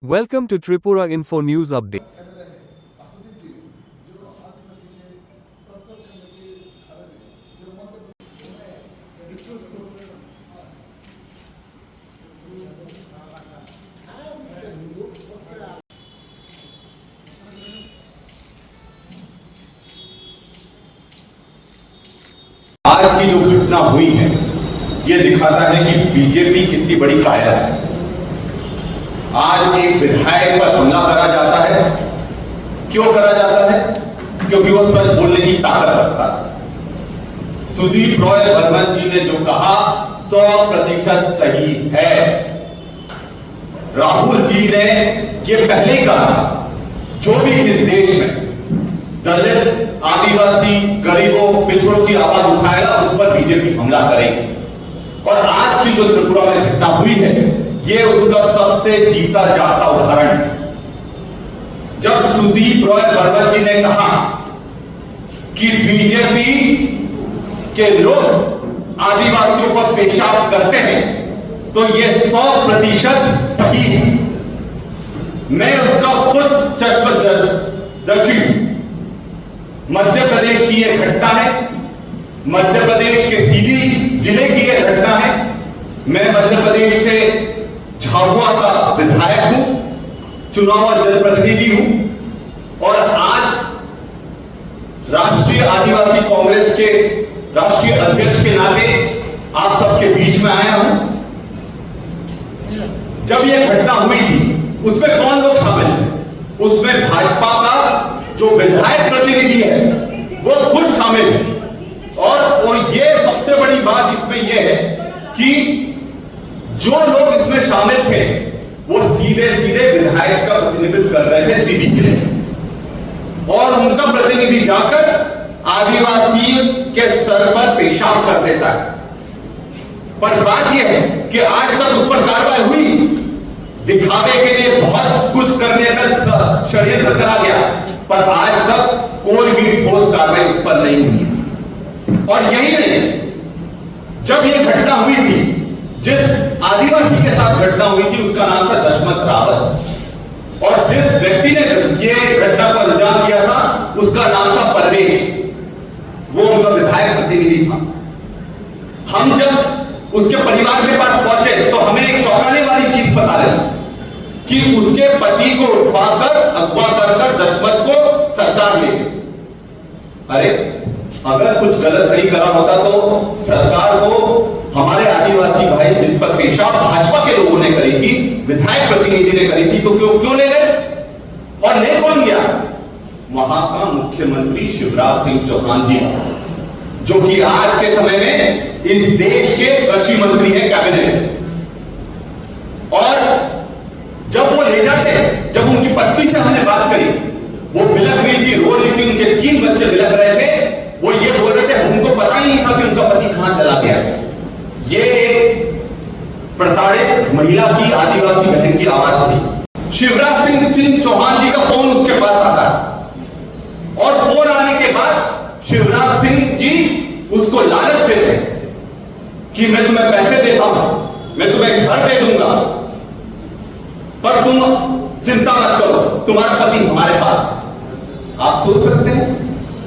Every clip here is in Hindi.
Welcome to Tripura Info News Update. आज की जो घटना हुई है ये दिखाता है कि बीजेपी कितनी बड़ी कायर है। आज एक विधायक पर हमला करा जाता है। क्यों करा जाता है? क्योंकि वो सच बोलने की ताकत रखता है। सुदीप रॉय बर्मन जी ने जो कहा 100% सही है। राहुल जी ने ये पहले ही कहा जो भी इस देश में दलित, आदिवासी, गरीबों, पिछड़ों की आवाज उठाएगा उस पर बीजेपी हमला करेगी। और आज की जो त्रिपुरा में घटना हुई है ये उसका सबसे जीता जाता उदाहरण है। जब सुदीप रॉय बर्मन जी ने कहा कि बीजेपी के लोग आदिवासियों पर पेशाब करते हैं तो ये 100% सही है। मैं उसका खुद चश्मदर्शी हूं। मध्य प्रदेश की यह घटना है। मध्य प्रदेश के सीधी जिले की यह घटना है। मैं मध्य प्रदेश से झाबुआ का विधायक हूं, चुनाव और जनप्रतिनिधि हूं और आज राष्ट्रीय आदिवासी कांग्रेस के राष्ट्रीय अध्यक्ष के नाते आप सबके बीच में आया हूं। जब यह घटना हुई थी उसमें कौन लोग शामिल हैं? उसमें भाजपा का जो विधायक प्रतिनिधि है वो खुद शामिल है। और ये सबसे बड़ी बात इसमें यह है कि जो लोग इसमें शामिल थे वो सीधे सीधे विधायक का प्रतिनिधित्व कर रहे थे सीधी जिले, और उनका प्रतिनिधि जाकर आदिवासी के स्तर पर पेशाब कर देता है। पर बात यह है कि आज तक उस पर कार्रवाई हुई। दिखावे के लिए बहुत कुछ करने का षड्यंत्र करा गया पर आज तक कोई भी ठोस कार्रवाई उस पर नहीं हुई। और यही नहीं, जब यह घटना हुई थी, जिस आदिवासी के साथ घटना हुई थी उसका नाम था दशमत रावत, और जिस व्यक्ति ने यह घटना को अंजाम दिया था उसका नाम था परवेश, वो उनका विधायक प्रतिनिधि था। हम जब उसके परिवार के पास पहुंचे तो हमें एक चौंकाने वाली चीज पता लगी कि उसके पति को उठवाकर अगवा कर दशमत को सरकार ले गई। अरे अगर कुछ गलत नहीं करा होता तो सरकार को हमारे आदिवासी भाई जिस पर पेशाब भाजपा के लोगों ने करी थी, विधायक प्रतिनिधि ने करी थी, तो क्यों ले गए? और ले कौन गया? वहां का मुख्यमंत्री शिवराज सिंह चौहान जी, जो कि आज के समय में इस देश के कृषि मंत्री हैं कैबिनेट। और जब वो ले जाते, जब उनकी पत्नी से हमने बात करी, वो बिलख रही थी, रो रही थी, उनके 3 बच्चे बिलख रहे थे। वो ये बोल रहे थे हमको पता ही नहीं था कि उनका पति कहां चला गया। ये एक प्रताड़ित महिला की, आदिवासी बहन की आवाज थी। शिवराज सिंह चौहान जी का फोन उसके पास आता है और फोन आने के बाद शिवराज सिंह जी उसको लालच देते हैं कि मैं तुम्हें पैसे देता हूं, मैं तुम्हें घर दे दूंगा, पर तुम चिंता मत करो, तुम्हारा पति हमारे पास। आप सोच सकते हैं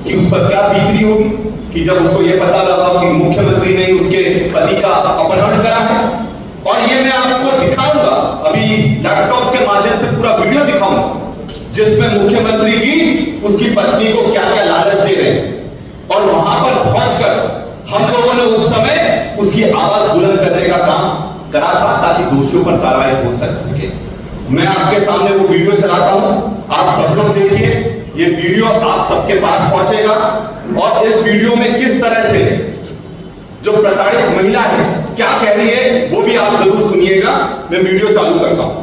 कि उस पर क्या बीती होगी कि जब उसको यह पता लगा कि मुख्यमंत्री ने उसके पति का अपहरण करा है। और ये मैं आपको दिखाऊंगा, अभी लैपटॉप के माध्यम से पूरा वीडियो दिखाऊंगा जिसमें मुख्यमंत्री जी उसकी पत्नी को क्या क्या लालच दे रहे हैं। और वहां पर पहुंचकर हम लोगों ने उस समय उसकी आवाज बुलंद करने का काम करा था ताकि दोषियों पर कार्रवाई हो सके। मैं आपके सामने वो वीडियो चलाता हूं, आप सब लोग देखिए। ये वीडियो आप सबके पास पहुंचेगा और इस वीडियो में किस तरह से जो प्रताड़ित महिला है क्या कह रही है वो भी आप जरूर सुनिएगा। मैं वीडियो चालू करता हूं।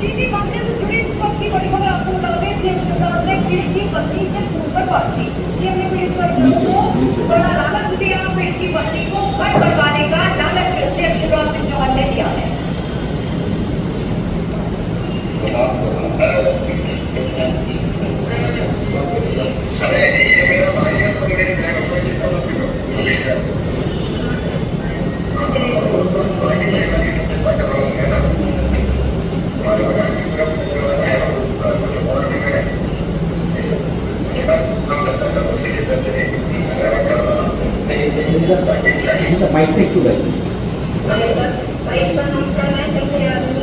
सीधी मामले से जुड़ी इस वक्त की बड़ी खबर आपको बता दें, सीएम शिवराज ने पीड़ित की पत्नी से फोन पर बातचीत। सीएम ने पीड़ित परिजनों को बड़ा लालच दिया। पीड़ित की पत्नी को घर बनवाने का लालच सीएम शिवराज सिंह चौहान ने दिया है। Mike take to back. पैसा हम करना चाहिए आदमी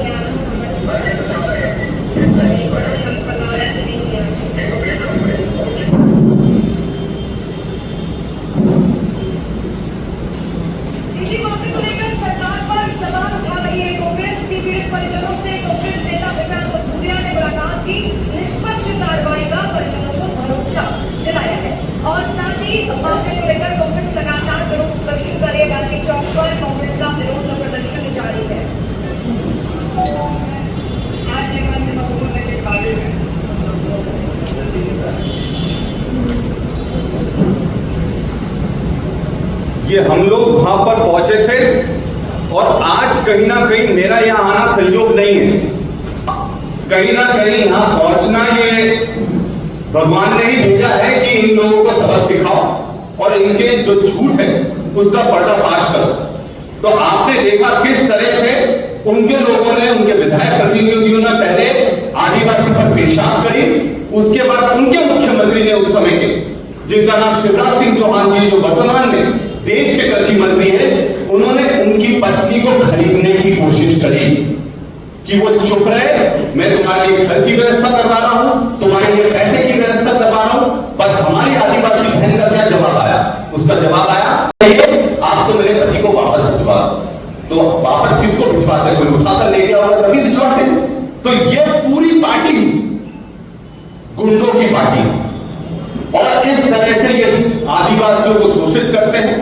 सीधी मामले को लेकर सरकार पर सवाल उठा रही है कांग्रेस की पीड़ित परिजनों से कांग्रेस नेता विक्रांत भूरिया ने मुलाकात की, निष्पक्ष कार्रवाई का परिजनों को भरोसा दिलाया है और साथ ही मामले को लेकर कांग्रेस लगातार विरोध प्रदर्शन कर रही है। गांधी चौक पर कांग्रेस का विरोध प्रदर्शन जारी है। ये हम लोग वहां पर पहुंचे थे और आज कहीं ना कहीं मेरा यहाँ आना संयोग नहीं है, कहीं ना कहीं यहाँ पहुंचना ये भगवान ने ही भेजा है कि इन लोगों को सबक सिखाओ और इनके जो झूठ है उसका पर्दाफाश करो। तो आपने देखा किस तरह से उनके लोगों ने, उनके विधायक प्रतिनिधियों ने पहले आदिवासी पर पेशाब करी, उसके बाद उनके मुख्यमंत्री ने उस समय के, जिनका नाम शिवराज सिंह चौहान जी, जो वर्तमान में देश के कृषि मंत्री हैं, उन्होंने उनकी पत्नी को खरीदने की कोशिश करी कि वो चुप रहे, मैं तुम्हारे लिए घर की व्यवस्था करवा रहा हूं, तुम्हारे लिए पैसे की व्यवस्था करवा रहा हूं। पर हमारी आदिवासी बहन का क्या जवाब आया? उसका जवाब आया आप तो मेरे पति को वापस भिजवा। तो वापस किसको भिजवाते? कोई उठाकर ले गया होगा तभी भिजवाते। तो ये पूरी पार्टी गुंडों की पार्टी और इस तरह से ये आदिवासियों को शोषित करते हैं,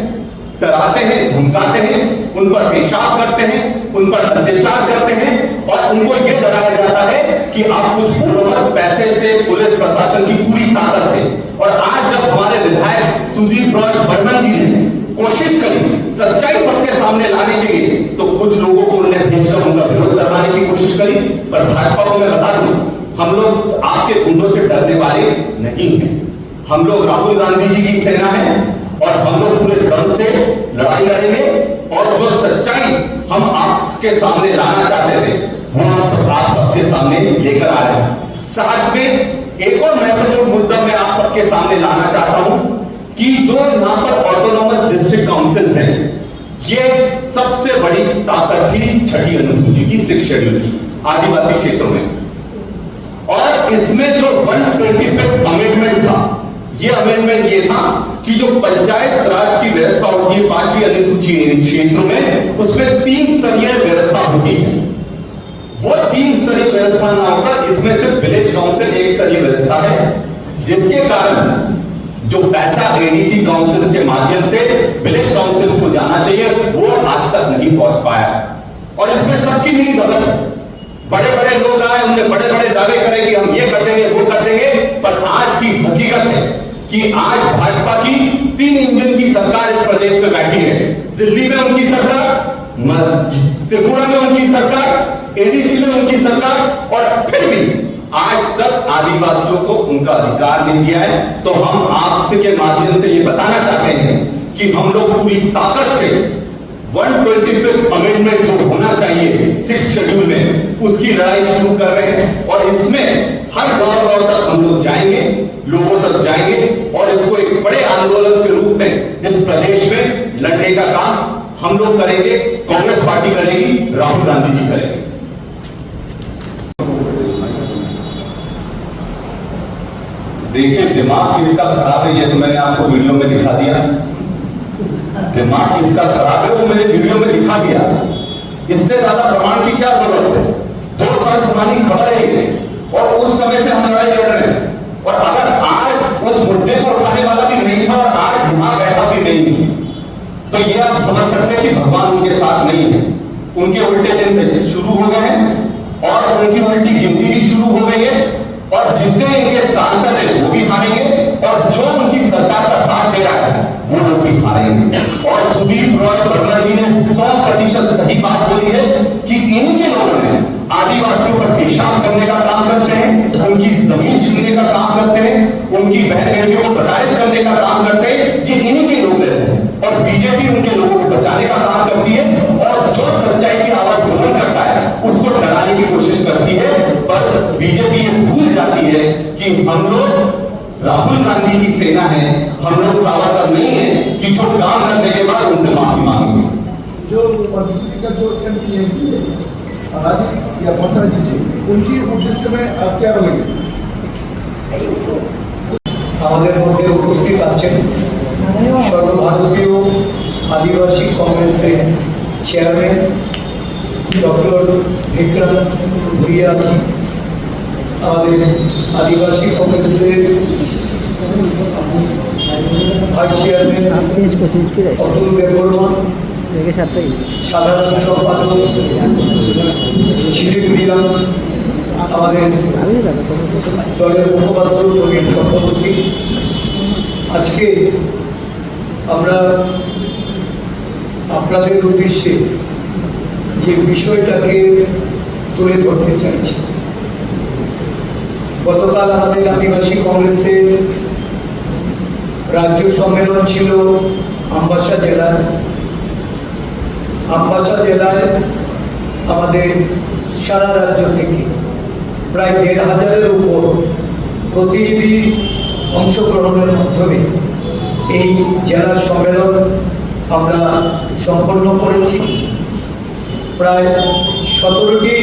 डराते हैं, धमकाते हैं, उन पर पेशाब करते हैं, उन पर अत्याचार करते हैं और उनको यह डराया जाता है कि आप कुछ बोलो मत, पैसे से, पुलिस प्रशासन की पूरी ताकत से। और आज जब हमारे विधायक सुदीप बर्मन जी ने कोशिश करी सच्चाई सबके सामने लाने के लिए, तो कुछ लोगों को उन्होंने भेजकर उनका विरोध करवाने की कोशिश करी। पर भाजपा को मैं बता दूं, हम लोग आपके गुंडों से डरने वाले नहीं हैं। हम लोग राहुल गांधी जी की सेना है और हम लोग पूरे दम से लड़ाई लड़ेंगे और जो सच्चाई हम आपके सामने लाना चाहते थे वो हम सब आप सबके सामने लेकर आ रहे हैं। साथ में एक और महत्वपूर्ण मुद्दा मैं आप सबके सामने लाना चाहता हूं कि जो यहाँ पर ऑटोनॉमस डिस्ट्रिक्ट काउंसिल है, ये सबसे बड़ी ताकत थी छठी अनुसूची की, 6 शेड्यूल की आदिवासी क्षेत्रों में। और इसमें जो 125th अमेंडमेंट था, ये अमेंडमेंट ये था कि जो पंचायत राज की व्यवस्था होती है 5वीं अनुसूची क्षेत्रों में, उसमें 3 स्तरीय व्यवस्था होती है। वो 3 स्तरीय व्यवस्था ना होकर इसमें सिर्फ विलेज काउंसिल 1 स्तरीय व्यवस्था है, जिसके कारण जो पैसा एडीसी काउंसिल के माध्यम से विलेज काउंसिल को जाना चाहिए वो आज तक नहीं पहुंच पाया। और इसमें सबकी मिली भगत, बड़े बड़े लोग आए, उन्होंने बड़े बड़े दावे करे कि हम ये कर देंगे, वो कर देंगे। पर आज की हकीकत है कि आज भाजपा की 3 इंजन की सरकार इस प्रदेश में बैठी है। दिल्ली में उनकी सरकार, त्रिपुरा में उनकी सरकार, एडीसी में उनकी सरकार, और फिर भी आज तक आदिवासियों को उनका अधिकार नहीं दिया है। तो हम आपसे के माध्यम से ये बताना चाहते हैं कि हम लोग पूरी ताकत से 125th अमेंडमेंट जो होना चाहिए 6 शेड्यूल में, उसकी लड़ाई शुरू कर रहे हैं। और इसमें हर गांव तक हम लोग जाएंगे, लोगों तक जाएंगे और इसको एक बड़े आंदोलन के रूप में इस प्रदेश में लड़ने का काम हम लोग करेंगे। कांग्रेस पार्टी करेगी, राहुल गांधी जी करेंगे। देखिए दिमाग किसका खराब है ये तो मैंने आपको वीडियो में दिखा दिया। दिमाग किसका खराब है वो मैंने वीडियो में दिखा दिया। इससे ज्यादा प्रमाण की क्या जरूरत है? 2 साल पुरानी खबर है ये और उस समय से हम लड़ाई लड़ रहे हैं। और अगर आज उस मुद्दे को उठाने वाला भी नहीं था और आज यहां बैठा भी नहीं, तो ये आप समझ सकते हैं कि भगवान उनके साथ नहीं है। उनके उल्टे दिन शुरू हो गए हैं और उनकी उल्टी गिनती भी शुरू हो गई है और जितने इनके सांसद हैं वो भी हारेंगे और जो उनकी सरकार का साथ दे रहा है वो लोग भी हारेंगे। और सुदीप वर्मा जी ने 100% सही बात बोली है कि इन्हीं के लोगों ने आदिवासियों पर पेशाब करने का काम करते हैं, उनकी जमीन छीनने का काम करते हैं, उनकी बहन बेटियों को प्रताड़ित करने का काम करते हैं। ये इन्हीं के लोग रहते हैं और बीजेपी उनके लोगों को बचाने का काम करती है और जो सच्चाई की आवाज बुलंद करता है उसको डराने की कोशिश करती है। पर बीजेपी ये भूल जाती है कि हम लोग राहुल गांधी की सेना है, हम लोग सावरकर नहीं है कि जो काम करने के बाद उनसे माफी मांगेंगे। जो बीजेपी का जो एमपी है राजीव या ममता जी उनकी उद्देश्य में आप क्या बोलेंगे? আমাদের মধ্যে উপস্থিত আছেন সর্বভারতীয় আদিবাসী কংগ্রেসের চেয়ারম্যান ডক্টর বিক্রম ভুইয়া, আমাদের আদিবাসী কংগ্রেসের ভাইস চেয়ারম্যান অতুল দেববর্মা, সাধারণ সম্পাদক শিলিগুড়িয়া, আমাদের দলের মুখপাত্র প্রবীণ চক্রবর্তী। আজকে আমরা আপনাদের উদ্দেশ্যে যে বিষয়টাকে তুলে ধরতে চাইছি, গতকাল আমাদের আদিবাসী কংগ্রেসের রাজ্য সম্মেলন ছিল আমবাসা জেলায়। আমবাসা জেলায় আমাদের সারা রাজ্য থেকে প্রায় ১,৫০০-এর উপর প্রতিনিধি অংশগ্রহণের মাধ্যমে এই জেলার সম্মেলন আমরা সম্পন্ন করেছি। প্রায় ১৭টি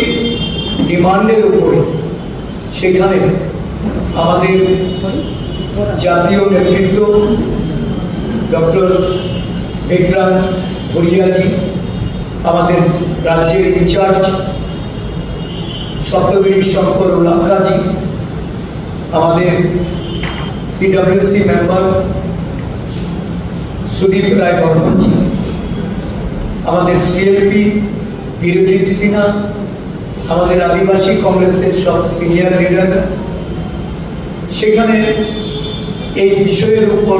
ডিমান্ডের উপরে সেখানে আমাদের জাতীয় নেতৃত্ব ডক্টর বিক্রম ভুইয়াজি, আমাদের রাজ্যের ইনচার্জ সপ্তগিরি শঙ্কর উল্লাকাজি, আমাদের সিডব্লিউসি মেম্বার সুদীপ রায় বর্মনজি, আমাদের সিএলপি বীরজিৎ সিনহা, আমাদের আদিবাসী কংগ্রেসের সব সিনিয়র লিডার সেখানে এই বিষয়ের উপর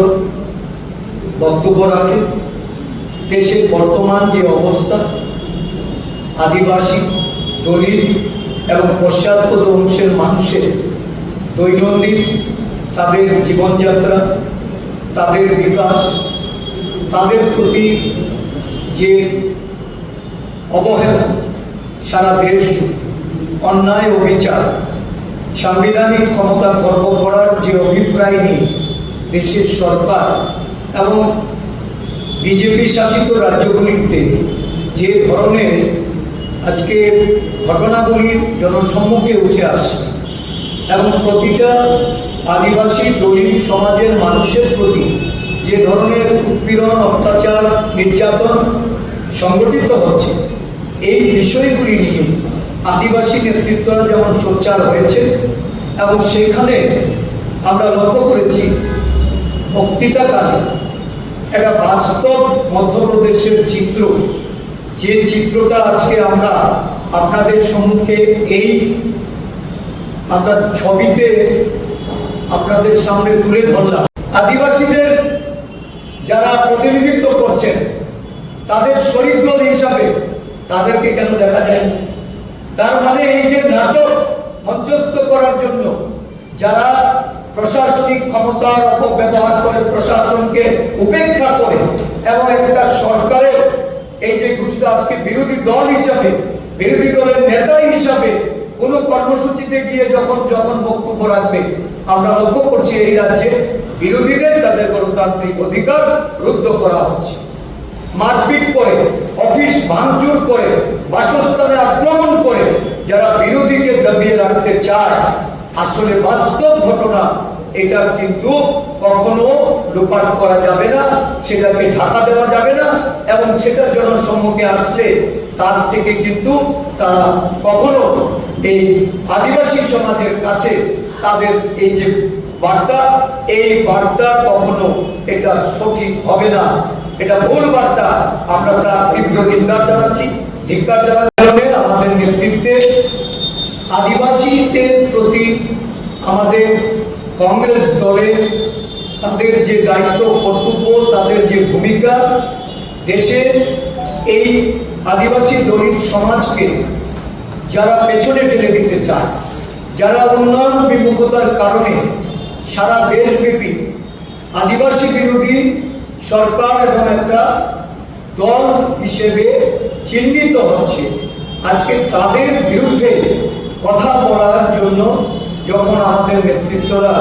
বক্তব্য রাখে। দেশের বর্তমান যে অবস্থা, আদিবাসী, দলিত এবং পশ্চাৎপদ অংশের মানুষের দৈনন্দিন তাদের জীবনযাত্রা, তাদের বিকাশ, তাদের প্রতি যে অবহেলা সারা দেশ জুড়ে, অন্যায় অবিচার, সাংবিধানিক ক্ষমতা খর্ব করার যে অভিপ্রায় নিয়ে দেশের সরকার এবং বিজেপি শাসিত রাজ্যগুলিতে যে ধরনের আজকে ঘটনাগুলি জনসম্মুখে উঠে আসে এবং প্রতিটা আদিবাসী দলিত সমাজের মানুষের প্রতি যে ধরনের উৎপীড়ন, অত্যাচার, নির্যাতন সংগঠিত হচ্ছে, এই বিষয়গুলি নিয়ে আদিবাসী নেতৃত্বরা যেমন সোচ্চার হয়েছে এবং সেখানে আমরা লক্ষ্য করেছি বক্তৃতাকালে একটা বাস্তব মধ্যপ্রদেশের চিত্র, যে চিত্রটা আজকে আমরা আপনাদের সম্মুখে এই আমরা ছবিতে আপনাদের সামনে তুলে ধরলাম। আদিবাসীদের যারা প্রতিনিধিত্ব করছেন তাদের শরিক দল হিসাবে তাদেরকে কেন দেখা যায়? তার মানে এই যে নাটক মঞ্চস্থ করার জন্য যারা প্রশাসনিক ক্ষমতার অপব্যবহার করে, প্রশাসনকে উপেক্ষা করে এবং একটা সরকারের এই যে ঘোষণা আজকে বিরোধী দল হিসাবে, বিরোধী দলের নেতা হিসাবে কোনো কর্মসূচিতে গিয়ে যখন বক্তব্য রাখবে, আমরা লক্ষ্য করছি এই রাজ্যে বিরোধীদের তাদের গণতান্ত্রিক অধিকার রুদ্ধ করা হচ্ছে। মারপিট করে, অফিস ভাঙচুর করে, বাসস্থানে আক্রমণ করে যারা বিরোধীকে দাবিয়ে রাখতে চায়, আসলে বাস্তব ঘটনা এটা কিন্তু কখনো লোপাট করা যাবে না, সেটাকে ঢাকা দেওয়া যাবে না এবং সেটা জনসম্মুখে আসলে তার থেকে কিন্তু তারা কখনো এই আদিবাসী সমাজের কাছে তাদের এই যে বার্তা, এই বার্তা কখনো এটা সঠিক হবে না, এটা ভুল বার্তা। আমরা তার তীব্র নিন্দা জানাচ্ছি, ধিক্কার জানাচ্ছি। আমাদের নেতৃত্বে আদিবাসীদের প্রতি আমাদের কংগ্রেস দলের তাদের যে দায়িত্ব, কর্তব্য, তাদের যে ভূমিকা, দেশে এই আদিবাসী দলিত সমাজকে যারা পেছনে ঠেলে দিতে চায়, যারা উন্নয়ন বিমুখতার কারণে সারা দেশব্যাপী আদিবাসী বিরোধী সরকার এবং একটা দল হিসেবে চিহ্নিত হচ্ছে, আজকে তাদের বিরুদ্ধে কথা বলার জন্য যখন আমাদের নেতৃত্বরা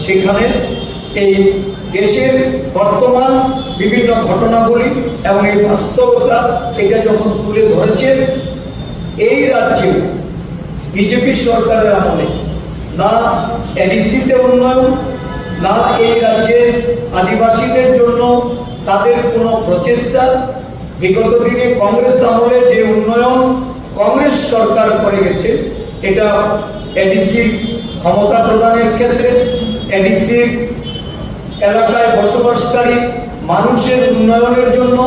সেখানে এই দেশের বর্তমান বিভিন্ন ঘটনাবলী এবং এই বাস্তবতা এটা যখন তুলে ধরেছে, এই রাজ্যে বিজেপি সরকারের আমলে না এনইসিতে উন্নয়ন, না এই রাজ্যে আদিবাসীদের জন্য তাদের কোনো প্রচেষ্টা। বিগত দিনে কংগ্রেস আমলে যে উন্নয়ন কংগ্রেস সরকার করে গেছে, এটা এডিসির ক্ষমতা প্রদানের ক্ষেত্রে, এডিসির এলাকায় বসবাসকারী মানুষের উন্নয়নের জন্য,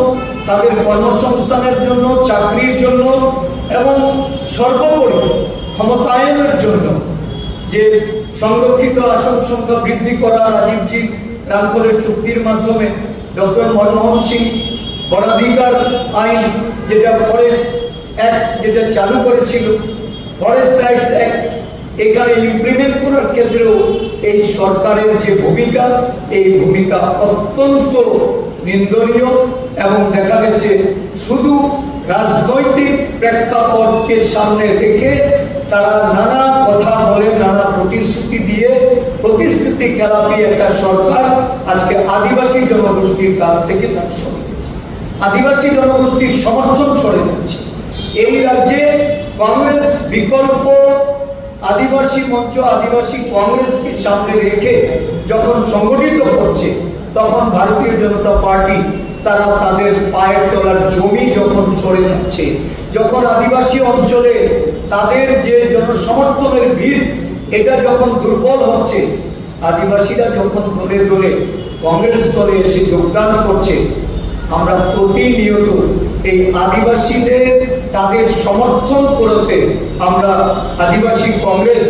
তাদের কর্মসংস্থানের জন্য, চাকরির জন্য এবং সর্বোপরি ক্ষমতায়নের জন্য যে সংরক্ষিত আসন সংখ্যা বৃদ্ধি করা, রাজীবজি রামপুরের চুক্তির মাধ্যমে ডক্টর মনমোহন সিং বনাধিকার আইন যেটা ফরেস্ট অ্যাক্ট যেটা চালু করেছিল, ফরেস্ট রাইটস অ্যাক্ট, এখানে ইমপ্লিমেন্ট করার ক্ষেত্রেও এই সরকারের যে ভূমিকা, এই ভূমিকা অত্যন্ত নিন্দনীয়। এবং দেখা গেছে শুধু রাজনৈতিক প্রেক্ষাপটকে সামনে রেখে তারা নানা কথা বলে, নানা প্রতিশ্রুতি দিয়ে প্রতিশ্রুতি খেলাপি একটা সরকার আজকে আদিবাসী জনগোষ্ঠীর কাছ থেকে তার সরে গেছে, আদিবাসী জনগোষ্ঠীর সমর্থন সরে যাচ্ছে। এই রাজ্যে কংগ্রেস বিকল্প আদিবাসী মঞ্চ, আদিবাসী কংগ্রেসকে সামনে রেখে যখন সংগঠিত করছে, তখন ভারতীয় জনতা পার্টি তারা তাদের পায়ের তলার জমি যখন সরে যাচ্ছে, যখন আদিবাসী অঞ্চলে তাদের যে জনসমর্থনের ভিত এটা যখন দুর্বল হচ্ছে, আদিবাসীরা যখন দলে দলে কংগ্রেস দলে এসে যোগদান করছে, আমরা প্রতিনিয়ত এই আদিবাসীদের তাদের সমর্থন করতে আমরা আদিবাসী কংগ্রেস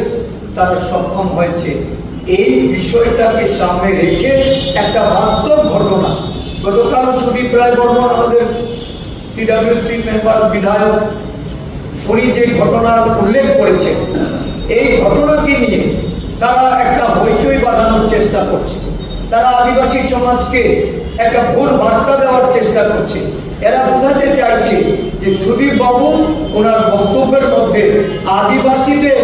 তারা সক্ষম হয়েছে। এই বিষয়টাকে সামনে রেখে একটা বাস্তব ঘটনা, গতকাল সুদীপ রায় বর্মন আমাদের সিডব্লিউসি মেম্বার বিধায়ক, উনি যে ঘটনার উল্লেখ করেছেন, এই ঘটনাকে নিয়ে তারা একটা হইচই বাঁধানোর চেষ্টা করছে, তারা আদিবাসী সমাজকে একটা ভুল বার্তা দেওয়ার চেষ্টা করছে। এরা বোঝাতে চাইছে যে সুদীপ বাবু ওনার বক্তব্যের মধ্যে আদিবাসীদের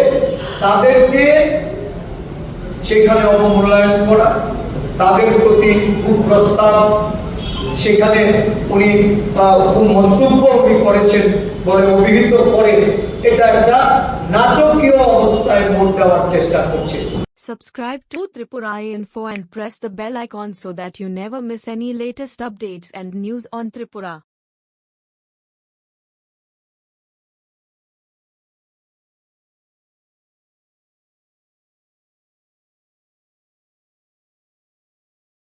তাদেরকে সেখানে অবমূল্যায়ন করা, তাদের প্রতি কুপ্রস্তাব, সেখানে উনি মন্তব্য উনি করেছেন বলে অভিহিত করে এটা একটা নাটকীয় অবস্থায় মোড় দেওয়ার চেষ্টা করছে। Subscribe to Tripura Info and press the bell icon so that you never miss any latest updates and news on Tripura.